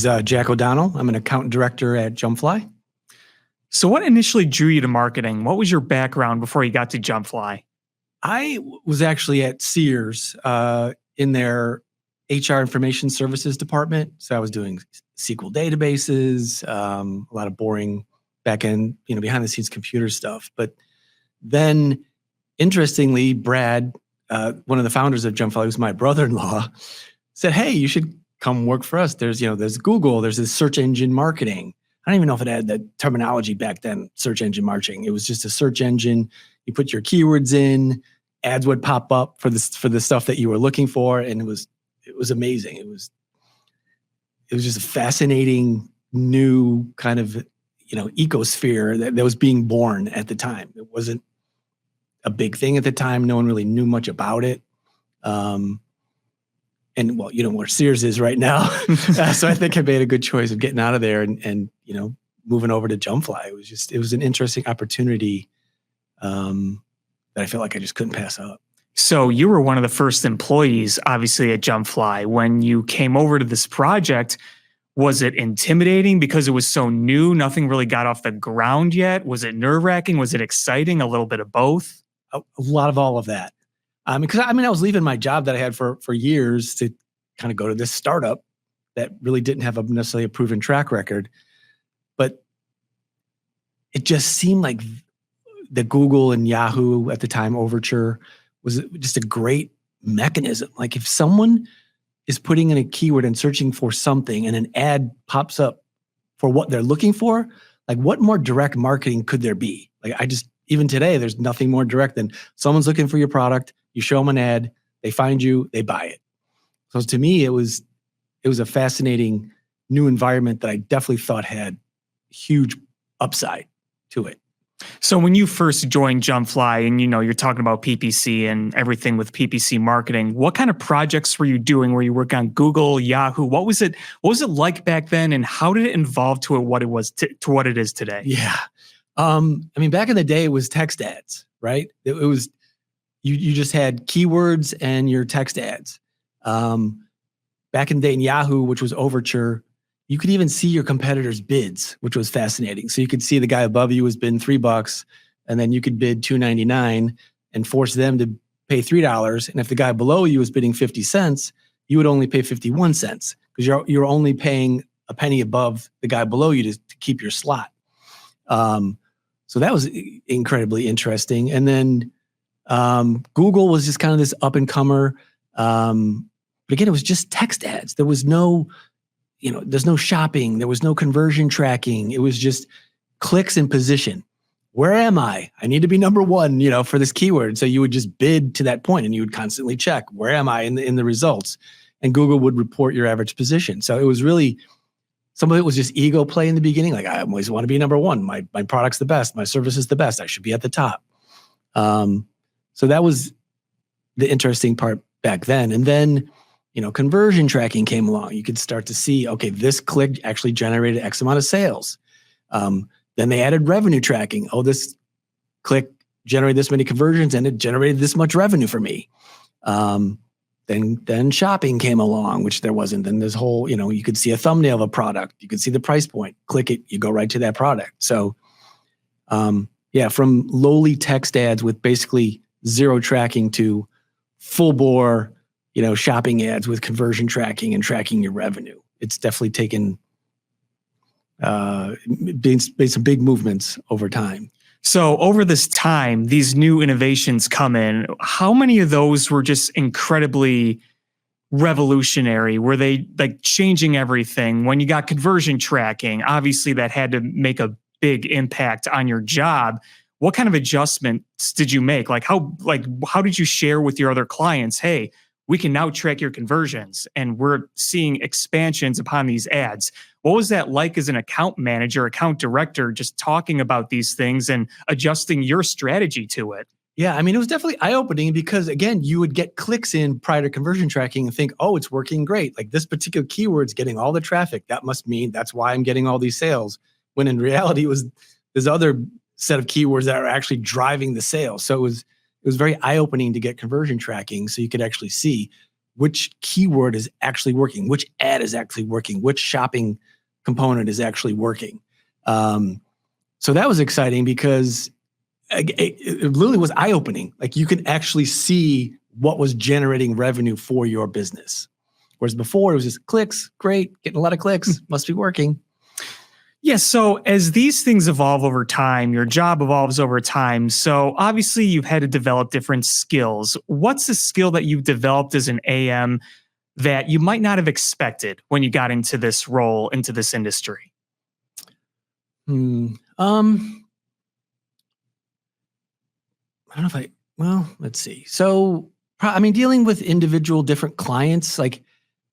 is Jack O'Donnell. I'm an account director at JumpFly. So what initially drew you to marketing? What was your background before you got to JumpFly? I was actually at Sears in their HR information services department. So I was doing SQL databases, a lot of boring back-end, behind the scenes computer stuff. But then interestingly, Brad, one of the founders of JumpFly, who's my brother-in-law, said, "Hey, you should come work for us. There's Google, there's this search engine marketing." I don't even know if it had the terminology back then, search engine marketing. It was just a search engine. You put your keywords in, ads would pop up for the stuff that you were looking for, and it was amazing. It was just a fascinating new kind of ecosphere that was being born at the time. It wasn't a big thing at the time. No one really knew much about it. And well, where Sears is right now. So I think I made a good choice of getting out of there and moving over to JumpFly. It was an interesting opportunity that I felt like I just couldn't pass up. So you were one of the first employees, obviously, at JumpFly. When you came over to this project, was it intimidating because it was so new? Nothing really got off the ground yet? Was it nerve-wracking? Was it exciting? A little bit of both? A lot of all of that. Because I was leaving my job that I had for years to kind of go to this startup that really didn't have necessarily a proven track record. But it just seemed like the Google and Yahoo at the time Overture was just a great mechanism. Like if someone is putting in a keyword and searching for something and an ad pops up for what they're looking for, like what more direct marketing could there be? Like even today, there's nothing more direct than someone's looking for your product. You show them an ad, they find you, they buy it. So to me, it was a fascinating new environment that I definitely thought had huge upside to it. So when you first joined JumpFly and you're talking about PPC and everything with PPC marketing, what kind of projects were you doing? Were you working on Google, Yahoo? What was it like back then, and how did it evolve to what it was to what it is today? Yeah. Back in the day, it was text ads, right? It was you just had keywords and your text ads. Back in the day in Yahoo, which was Overture, you could even see your competitors' bids, which was fascinating. So you could see the guy above you was bidding $3, and then you could bid $2.99 and force them to pay $3. And if the guy below you was bidding 50 cents, you would only pay 51 cents because you're only paying a penny above the guy below you to keep your slot. So that was incredibly interesting. And then Google was just kind of this up and comer. But again, it was just text ads. There was no, there's no shopping. There was no conversion tracking. It was just clicks and position. Where am I? I need to be number one, for this keyword. So you would just bid to that point and you would constantly check, where am I in the results? And Google would report your average position. So it was really, some of it was just ego play in the beginning. Like, I always want to be number one. My product's the best. My service is the best. I should be at the top. So that was the interesting part back then. And then, conversion tracking came along. You could start to see, okay, this click actually generated X amount of sales. Then they added revenue tracking. Oh, this click generated this many conversions and it generated this much revenue for me. Then shopping came along, which there wasn't. Then this whole, you could see a thumbnail of a product. You could see the price point. Click it, you go right to that product. So, from lowly text ads with basically zero tracking to full bore, shopping ads with conversion tracking and tracking your revenue. It's definitely taken been some big movements over time. So over this time, these new innovations come in. How many of those were just incredibly revolutionary? Were they like changing everything? When you got conversion tracking, obviously that had to make a big impact on your job. What kind of adjustments did you make? How did you share with your other clients, hey, we can now track your conversions and we're seeing expansions upon these ads? What was that like as an account manager, account director, just talking about these things and adjusting your strategy to it? Yeah, it was definitely eye-opening because, again, you would get clicks in prior to conversion tracking and think, oh, it's working great. Like this particular keyword's getting all the traffic. That must mean that's why I'm getting all these sales. When in reality, it was this other set of keywords that are actually driving the sales. So it was very eye-opening to get conversion tracking so you could actually see which keyword is actually working, which ad is actually working, which shopping component is actually working. So that was exciting because it literally was eye-opening. Like you can actually see what was generating revenue for your business. Whereas before it was just clicks, great, getting a lot of clicks, must be working. Yes. So as these things evolve over time, your job evolves over time. So obviously you've had to develop different skills. What's the skill that you've developed as an AM that you might not have expected when you got into this role, into this industry? I don't know well, let's see. So, I mean, dealing with individual different clients, like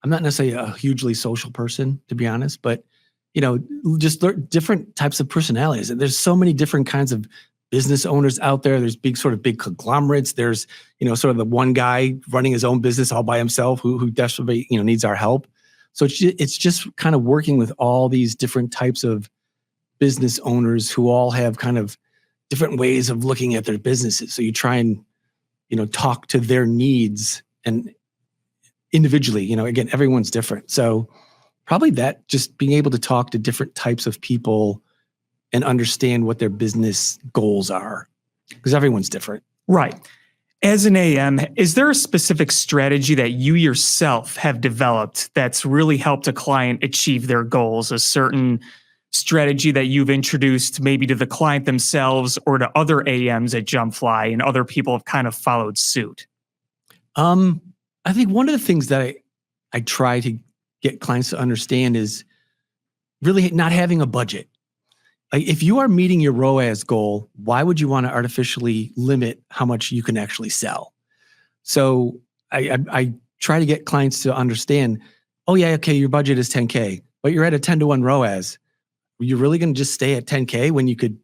I'm not necessarily a hugely social person, to be honest, but just different types of personalities. There's so many different kinds of business owners out there. There's big conglomerates. There's, sort of the one guy running his own business all by himself who desperately, needs our help. So it's just kind of working with all these different types of business owners who all have kind of different ways of looking at their businesses. So you try and, talk to their needs and individually, again, everyone's different. So probably that, just being able to talk to different types of people and understand what their business goals are, because everyone's different. Right. As an AM, is there a specific strategy that you yourself have developed that's really helped a client achieve their goals? A certain strategy that you've introduced maybe to the client themselves or to other AMs at JumpFly, and other people have kind of followed suit? I think one of the things that I try to get clients to understand is really not having a budget. Like if you are meeting your ROAS goal, why would you want to artificially limit how much you can actually sell? So I try to get clients to understand, oh yeah, okay, your budget is 10K, but you're at a 10-to-1 ROAS. You're really going to just stay at 10K when you could,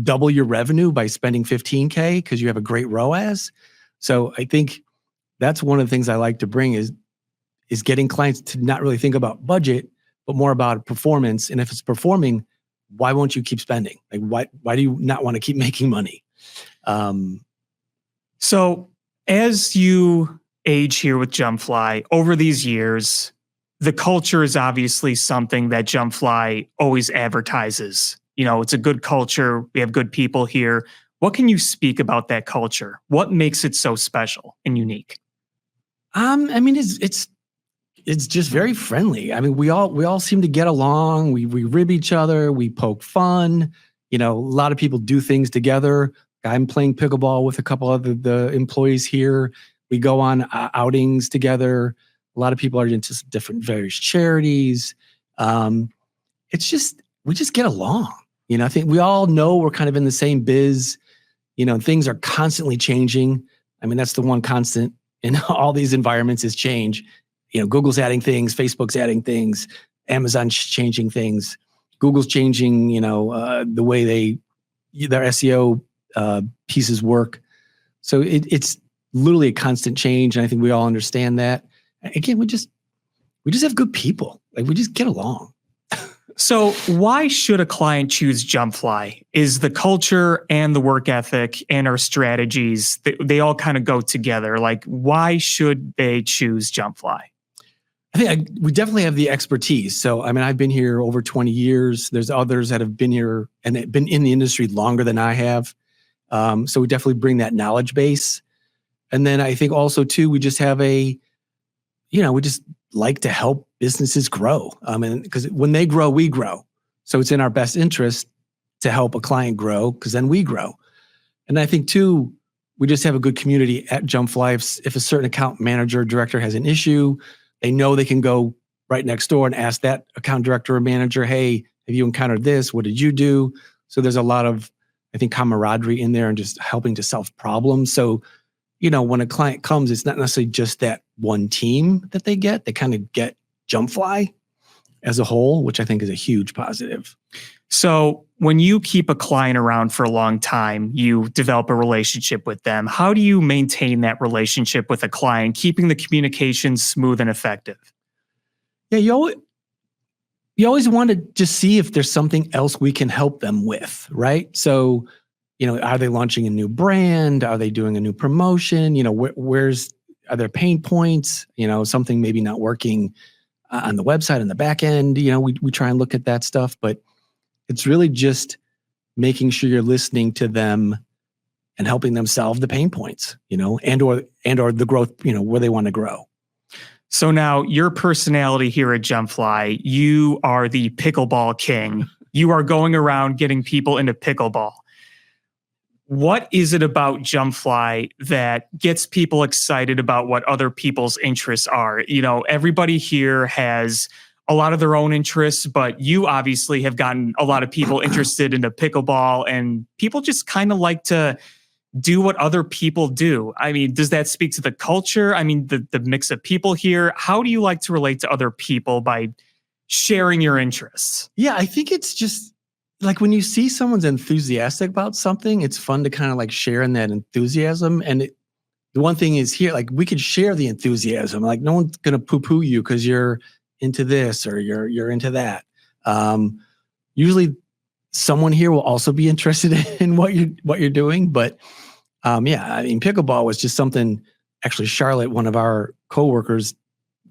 double your revenue by spending 15K because you have a great ROAS? So I think that's one of the things I like to bring is getting clients to not really think about budget, but more about performance. And if it's performing, why won't you keep spending? Like why do you not want to keep making money? So as you age here with JumpFly over these years, the culture is obviously something that JumpFly always advertises. It's a good culture. We have good people here. What can you speak about that culture? What makes it so special and unique? I mean, it's just very friendly. I mean, we all seem to get along. We rib each other. We poke fun. A lot of people do things together. I'm playing pickleball with a couple of the employees here. We go on outings together. A lot of people are into different various charities. It's just, we just get along. I think we all know we're kind of in the same biz. Things are constantly changing. I mean, that's the one constant in all these environments is change. Google's adding things, Facebook's adding things, Amazon's changing things, Google's changing, the way their SEO pieces work. So it's literally a constant change. And I think we all understand that. Again, we just have good people. Like we just get along. So why should a client choose JumpFly? Is the culture and the work ethic and our strategies, they all kind of go together. Like why should they choose JumpFly? I think we definitely have the expertise. So, I mean, I've been here over 20 years. There's others that have been here and been in the industry longer than I have. So we definitely bring that knowledge base. And then I think also too, we just have we just like to help businesses grow. Because when they grow, we grow. So it's in our best interest to help a client grow because then we grow. And I think too, we just have a good community at JumpFly. If a certain account manager or director has an issue, they know they can go right next door and ask that account director or manager, hey, have you encountered this? What did you do? So there's a lot of, I think, camaraderie in there and just helping to solve problems. So, when a client comes, it's not necessarily just that one team that they get. They kind of get JumpFly as a whole, which I think is a huge positive. So when you keep a client around for a long time, you develop a relationship with them. How do you maintain that relationship with a client, keeping the communication smooth and effective? Yeah, you always want to just see if there's something else we can help them with, right? So, are they launching a new brand? Are they doing a new promotion? Where's are there pain points? Something maybe not working on the website, on the back end. We try and look at that stuff, but it's really just making sure you're listening to them and helping them solve the pain points, and or the growth, where they want to grow. So now your personality here at JumpFly, you are the pickleball king. You are going around getting people into pickleball. What is it about JumpFly that gets people excited about what other people's interests are? Everybody here has a lot of their own interests, but you obviously have gotten a lot of people interested into pickleball, and people just kind of like to do what other people do. I mean, does that speak to the culture? I mean, the mix of people here. How do you like to relate to other people by sharing your interests? Yeah, I think it's just like when you see someone's enthusiastic about something, it's fun to kind of like share in that enthusiasm. And the one thing is here, like we could share the enthusiasm. Like no one's going to poo-poo you because you're into this or you're into that. Usually someone here will also be interested in what you're doing. But yeah, I mean, pickleball was just something. Actually, Charlotte, one of our coworkers,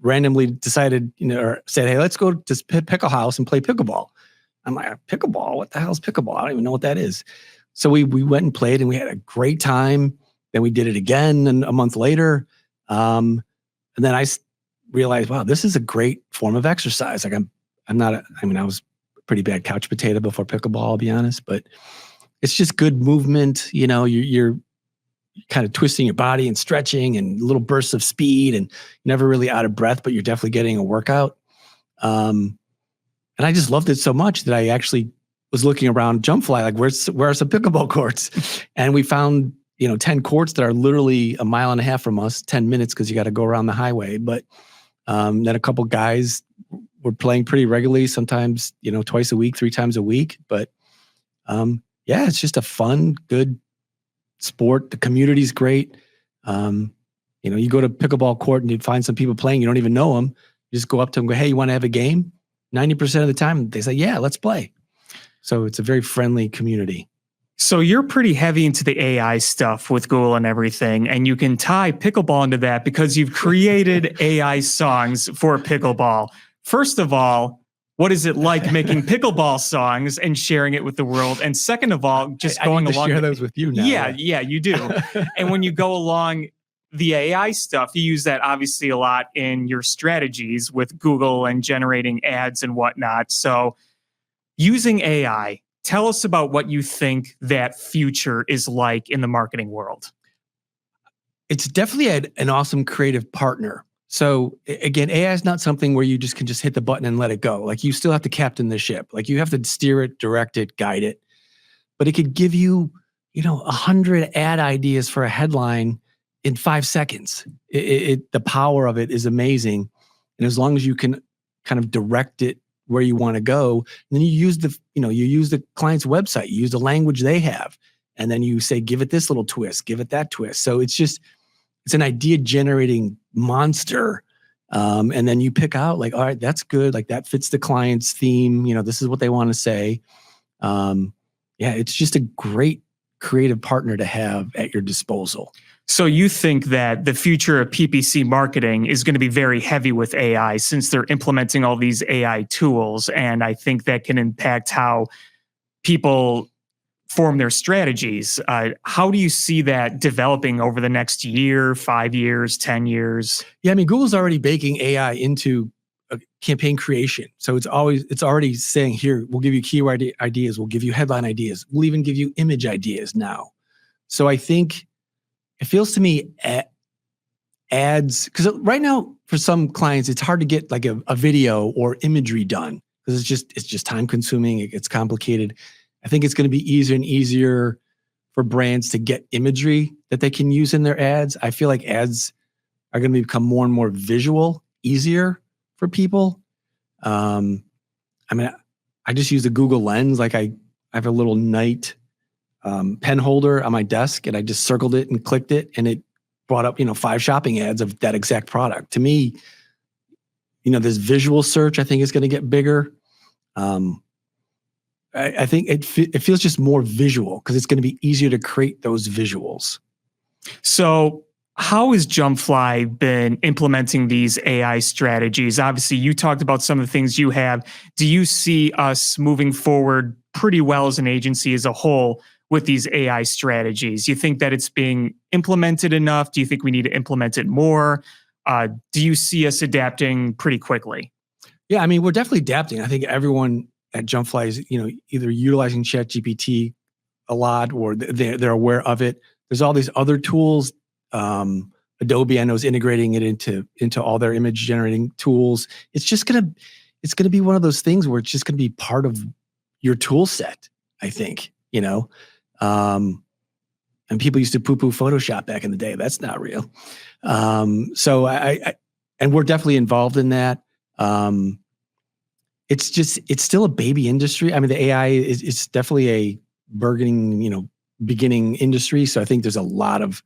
randomly decided, or said, "Hey, let's go to Pickle House and play pickleball." I'm like, "Pickleball? What the hell is pickleball? I don't even know what that is." So we went and played, and we had a great time. Then we did it again, and a month later, and then I realized, wow, this is a great form of exercise. Like I'm not. I was a pretty bad couch potato before pickleball, I'll be honest, but it's just good movement. You're kind of twisting your body and stretching and little bursts of speed, and you're never really out of breath, but you're definitely getting a workout. And I just loved it so much that I actually was looking around JumpFly, like where are some pickleball courts? And we found, 10 courts that are literally a mile and a half from us, 10 minutes because you got to go around the highway. But then a couple guys were playing pretty regularly, sometimes, twice a week, 3 times a week. But yeah, it's just a fun, good sport. The community's great. You go to pickleball court and you find some people playing, you don't even know them. You just go up to them and go, "Hey, you want to have a game?" 90% of the time they say, "Yeah, let's play." So it's a very friendly community. So you're pretty heavy into the AI stuff with Google and everything, and you can tie pickleball into that because you've created AI songs for pickleball. First of all, what is it like making pickleball songs and sharing it with the world? And second of all, just going along. Share those with you now. Yeah, you do. And when you go along the AI stuff, you use that obviously a lot in your strategies with Google and generating ads and whatnot. So using AI, tell us about what you think that future is like in the marketing world. It's definitely an awesome creative partner. So again, AI is not something where you can just hit the button and let it go. Like you still have to captain the ship. Like you have to steer it, direct it, guide it. But it could give you, 100 ad ideas for a headline in 5 seconds. The power of it is amazing. And as long as you can kind of direct it where you want to go, and then you use the client's website, you use the language they have, and then you say, give it this little twist, give it that twist. So it's an idea generating monster. And then you pick out like, all right, that's good. Like that fits the client's theme. This is what they want to say. Yeah, it's just a great creative partner to have at your disposal. So you think that the future of PPC marketing is going to be very heavy with AI since they're implementing all these AI tools. And I think that can impact how people form their strategies. How do you see that developing over the next year, 5 years, 10 years? Yeah, I mean, Google's already baking AI into campaign creation. So it's already saying, here, we'll give you keyword ideas. We'll give you headline ideas. We'll even give you image ideas now. So I think it feels to me ads, because right now for some clients, it's hard to get like a video or imagery done because it's just time consuming. It's complicated. I think it's going to be easier and easier for brands to get imagery that they can use in their ads. I feel like ads are going to become more and more visual, easier for people. I just use the Google Lens. Like I have a little night pen holder on my desk, and I just circled it and clicked it, and it brought up 5 shopping ads of that exact product. To me, this visual search I think is going to get bigger. I think it feels just more visual because it's going to be easier to create those visuals. So How has JumpFly been implementing these AI strategies? Obviously, you talked about some of the things you have. Do you see us moving forward pretty well as an agency as a whole with these AI strategies? You think that it's being implemented enough? Do you think we need to implement it more? Do you see us adapting pretty quickly? Yeah, I mean, we're definitely adapting. I think everyone at JumpFly is, either utilizing ChatGPT a lot or they're aware of it. There's all these other tools. Adobe, I know, is integrating it into all their image generating tools. It's gonna be one of those things where it's just gonna be part of your tool set, I think, and people used to poo-poo Photoshop back in the day. That's not real. So and we're definitely involved in that. It's still a baby industry. I mean, the AI it's definitely a burgeoning, beginning industry. So I think there's a lot of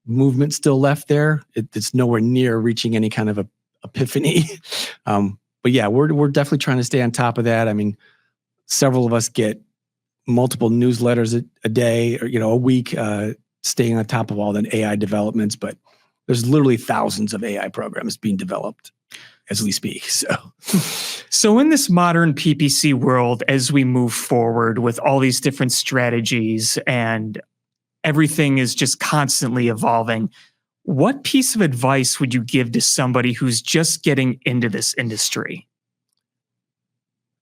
movement still left there. It's nowhere near reaching any kind of a epiphany. But yeah, we're definitely trying to stay on top of that. I mean, several of us get multiple newsletters a day or a week, staying on top of all the AI developments. But there's literally thousands of AI programs being developed as we speak. So in this modern PPC world, as we move forward with all these different strategies and everything is just constantly evolving, what piece of advice would you give to somebody who's just getting into this industry?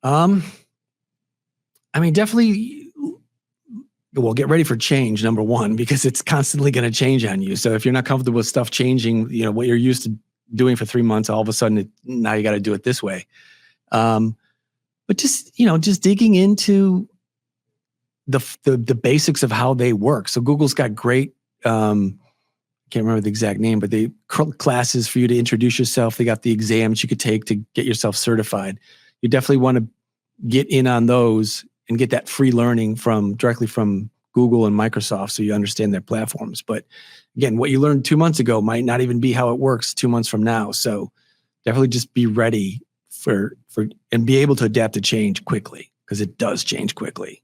I mean, definitely, well, get ready for change, number one, because it's constantly going to change on you. So if you're not comfortable with stuff changing, what you're used to doing for 3 months, all of a sudden, now you got to do it this way. But just digging into the basics of how they work. So Google's got great, can't remember the exact name, but they classes for you to introduce yourself. They got the exams you could take to get yourself certified. You definitely want to get in on those and get that free learning directly from Google and Microsoft, so you understand their platforms. But again, what you learned 2 months ago might not even be how it works 2 months from now. So definitely just be ready for and be able to adapt to change quickly, because it does change quickly.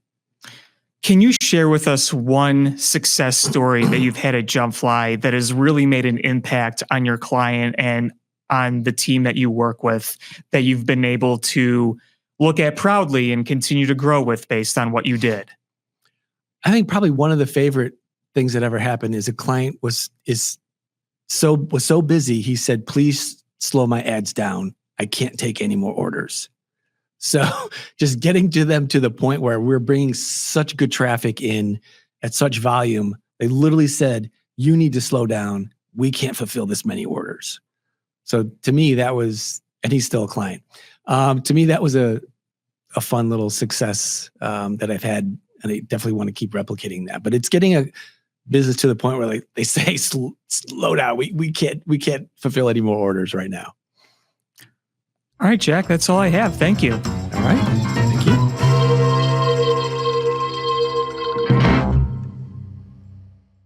Can you share with us one success story that you've had at JumpFly that has really made an impact on your client and on the team that you work with, that you've been able to look at proudly and continue to grow with based on what you did? I think probably one of the favorite things that ever happened is a client was so busy. He said, "Please slow my ads down. I can't take any more orders." So just getting to them to the point where we're bringing such good traffic in at such volume, they literally said, "You need to slow down. We can't fulfill this many orders." So to me, that was, and he's still a client. To me, that was a fun little success that I've had, and I definitely want to keep replicating that. But it's getting a business to the point where they say, "Slow down. We can't fulfill any more orders right now." All right, Jack, that's all I have. Thank you.